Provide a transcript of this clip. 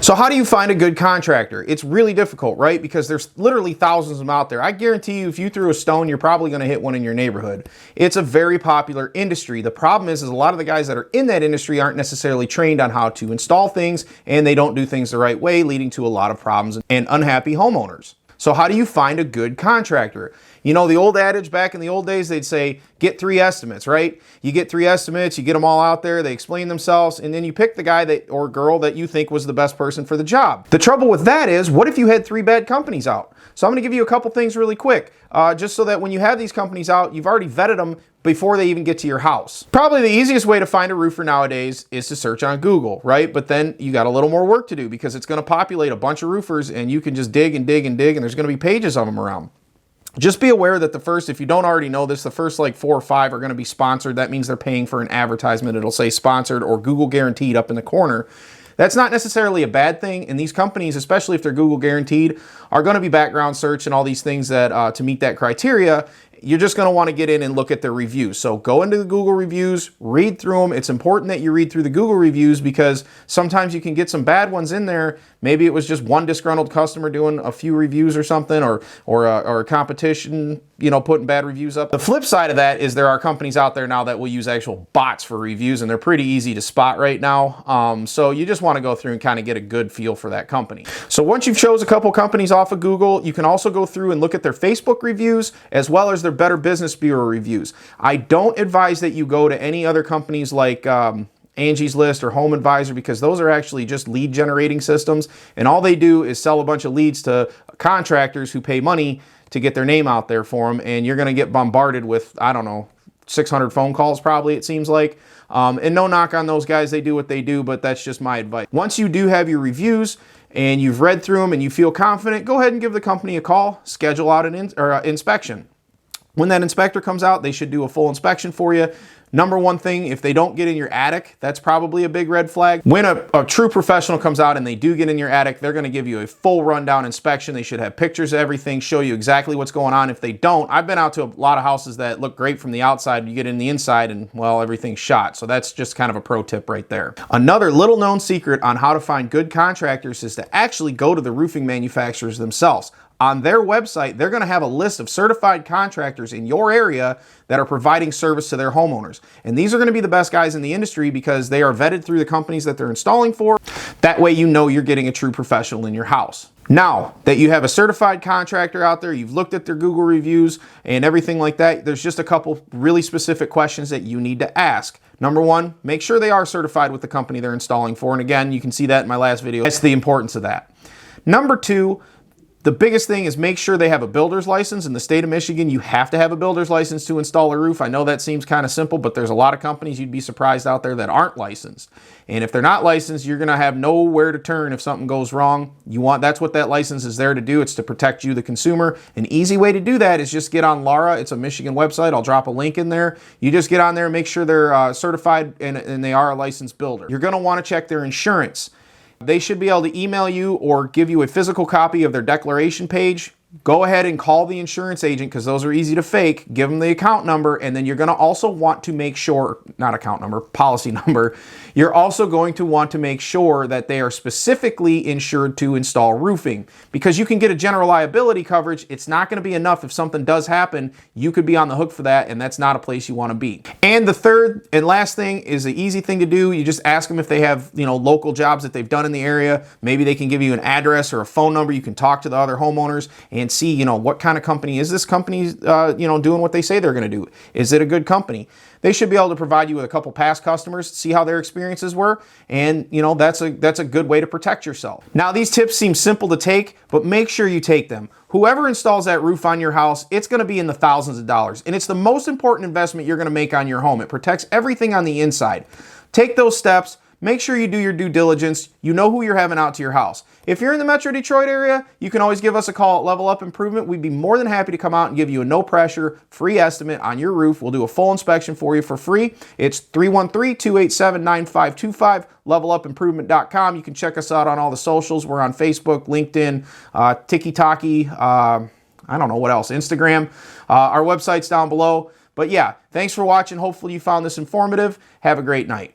So how do you find a good contractor? It's really difficult, right? Because there's literally thousands of them out there. I guarantee you if you threw a stone, you're probably going to hit one in your neighborhood. It's a very popular industry. The problem is a lot of the guys that are in that industry aren't necessarily trained on how to install things, and they don't do things the right way, leading to a lot of problems and unhappy homeowners. So how do you find a good contractor? You know, the old adage back in the old days, they'd say, get 3 estimates, right? You get 3 estimates, you get them all out there, they explain themselves, and then you pick the guy that or girl that you think was the best person for the job. The trouble with that is, what if you had 3 bad companies out? So I'm going to give you a couple things really quick, just so that when you have these companies out, you've already vetted them before they even get to your house. Probably the easiest way to find a roofer nowadays is to search on Google, right? But then you got a little more work to do because it's going to populate a bunch of roofers and you can just dig and dig and dig and there's going to be pages of them around. Just be aware that the first, if you don't already know this, the first like 4 or 5 are going to be sponsored. That means they're paying for an advertisement. It'll say sponsored or Google guaranteed up in the corner. That's not necessarily a bad thing, and these companies, especially if they're Google guaranteed, are going to be background search and all these things that to meet that criteria. You're just going to want to get in and look at their reviews. So go into the Google reviews, read through them. It's important that you read through the Google reviews because sometimes you can get some bad ones in there. Maybe it was just one disgruntled customer doing a few reviews or something, or a competition, you know, putting bad reviews up. The flip side of that is there are companies out there now that will use actual bots for reviews, and they're pretty easy to spot right now. So you just want to go through and kind of get a good feel for that company. So once you've chose a couple companies off of Google, you can also go through and look at their Facebook reviews as well as their Better Business Bureau reviews. I don't advise that you go to any other companies like Angie's List or Home Advisor, because those are actually just lead generating systems, and all they do is sell a bunch of leads to contractors who pay money to get their name out there for them, and you're going to get bombarded with, I don't know, 600 phone calls probably, it seems like. And no knock on those guys, they do what they do, but that's just my advice. Once you do have your reviews and you've read through them and you feel confident, go ahead and give the company a call, schedule out an inspection. When that inspector comes out, they should do a full inspection for you. Number one thing, if they don't get in your attic, that's probably a big red flag. When a true professional comes out and they do get in your attic, they're going to give you a full rundown inspection. They should have pictures of everything, show you exactly what's going on. If they don't, I've been out to a lot of houses that look great from the outside. You get in the inside and, well, everything's shot. So that's just kind of a pro tip right there. Another little known secret on how to find good contractors is to actually go to the roofing manufacturers themselves. On their website, they're going to have a list of certified contractors in your area that are providing service to their homeowners. And these are going to be the best guys in the industry because they are vetted through the companies that they're installing for. That way you know you're getting a true professional in your house. Now that you have a certified contractor out there, you've looked at their Google reviews and everything like that, there's just a couple really specific questions that you need to ask. Number one, make sure they are certified with the company they're installing for. And again, you can see that in my last video. That's the importance of that. Number two, the biggest thing is make sure they have a builder's license. In the state of Michigan, you have to have a builder's license to install a roof. I know that seems kind of simple, but there's a lot of companies you'd be surprised out there that aren't licensed. And if they're not licensed, you're going to have nowhere to turn if something goes wrong. That's what that license is there to do. It's to protect you, the consumer. An easy way to do that is just get on LARA. It's a Michigan website. I'll drop a link in there. You just get on there and make sure they're certified and they are a licensed builder. You're going to want to check their insurance. They should be able to email you or give you a physical copy of their declaration page. Go ahead and call the insurance agent because those are easy to fake. Give them the account number, and then you're going to also want to make sure, not account number, policy number. You're also going to want to make sure that they are specifically insured to install roofing, because you can get a general liability coverage. It's not going to be enough. If something does happen, you could be on the hook for that, and that's not a place you want to be. And the third and last thing is the easy thing to do. You just ask them if they have, local jobs that they've done in the area. Maybe they can give you an address or a phone number. You can talk to the other homeowners and see, what kind of company is this company, doing what they say they're going to do. Is it a good company? They should be able to provide you with a couple past customers, see how their experiences were, and that's a good way to protect yourself. Now, these tips seem simple to take, but make sure you take them. Whoever installs that roof on your house, it's going to be in the thousands of dollars, and it's the most important investment you're going to make on your home. It protects everything on the inside. Take those steps. Make sure you do your due diligence. You know who you're having out to your house. If you're in the Metro Detroit area, you can always give us a call at Level Up Improvement. We'd be more than happy to come out and give you a no-pressure, free estimate on your roof. We'll do a full inspection for you for free. It's 313-287-9525, levelupimprovement.com. You can check us out on all the socials. We're on Facebook, LinkedIn, TikTok, I don't know what else, Instagram. Our website's down below. But yeah, thanks for watching. Hopefully you found this informative. Have a great night.